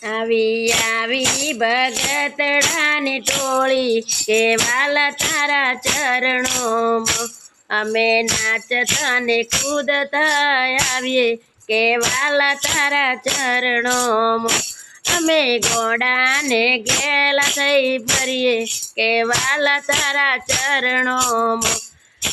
આવી આવી ભગતડાની ટોળી કે વાલા તારા ચરણોમાં અમે નાચતા ને કૂદતા આવીએ કે વાલા તારા ચરણોમાં અમે ઘોડાને ગેલા થઈ ફરીએ કે વાલા તારા ચરણોમાં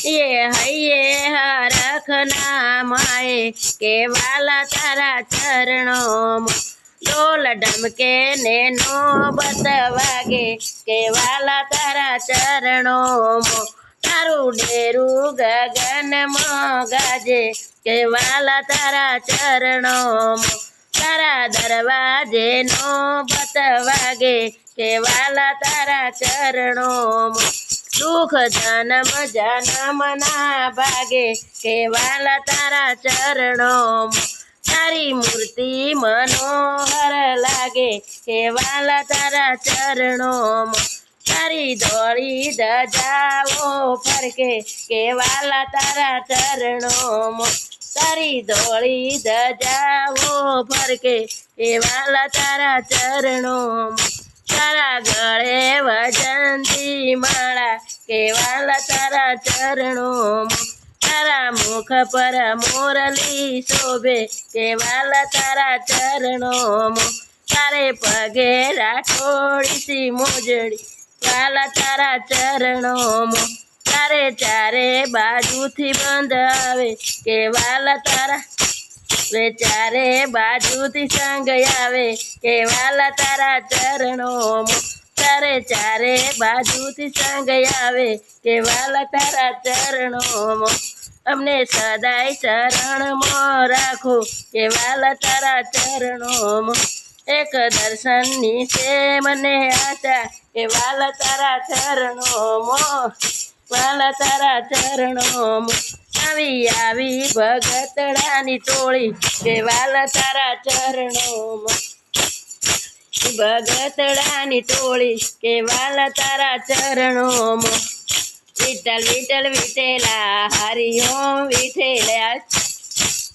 એ હૈયે હરખ ના માએ કે વાલા તારા ચરણોમાં ઢોલ ઢમકે ને નોબત વાગે કે વાલા તારા ચરણોમાં તારું ડેરું ગગનમાં ગાજે કે વાલા તારા ચરણોમાં તારા દરવાજે નોબત વાગે કે વાલા તારા ચરણોમાં દુઃખ જન્મ જન્મના ભાગે કે વાલા તારા ચરણોમાં તારી મૂર્તિ મનોહર લાગે કે વાલા તારા ચરણોમાં તારી ધોળી ધજાઓ ફરકે કે વાલા તારા ચરણોમાં તારી ધોળી ધજાઓ ફરકે કે વાલા તારા ચરણોમાં તારા ગળે વજંતી માળા કે વાલા તારા ચરણોમાં તારા મુખ પર મોરલી શોભે કે વાલા તારા ચરણોમાં તારે પગે રાખોડી મોજડી વાલા તારા ચરણોમાં તારે ચારે બાજુથી બંધ આવે કે વાલા તારા ચારે બાજુથી સંગ આવે કે વાલા તારા ચરણોમાં તારે ચારે બાજુથી સંગ આવે કે વાલા તારા ચરણોમાં અમને સદાય ચરણમાં રાખો કે વાલા તારા ચરણોમાં એક દર્શનની છે મને આશા કે વાલા તારા ચરણોમાં વાલા તારા ચરણોમાં આવી આવી ભગતડાની ટોળી કે વાલા તારા ચરણોમાં ભગતડાની ટોળી કે વાલા તારા ચરણોમાં વિઠ્ઠલ વિઠ્ઠલ વિઠેલા હરિ ઓમ વિઠેલા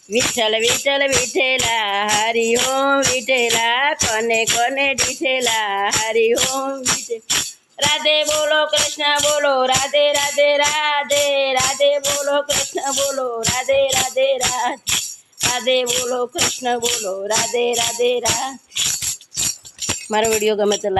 વિઠ્ઠલ વિઠ્ઠલ વિઠેલા હરિ ઓમ વિઠેલા કોને કોને દીઠેલા હરિ ઓમ વિઠેલા રાધે બોલો કૃષ્ણ બોલો રાધે રાધે રાધે રાધે બોલો કૃષ્ણ બોલો રાધે રાધે રાધે રાધે બોલો કૃષ્ણ બોલો રાધે રાધે રાધે મારો વિડીયો ગમે તો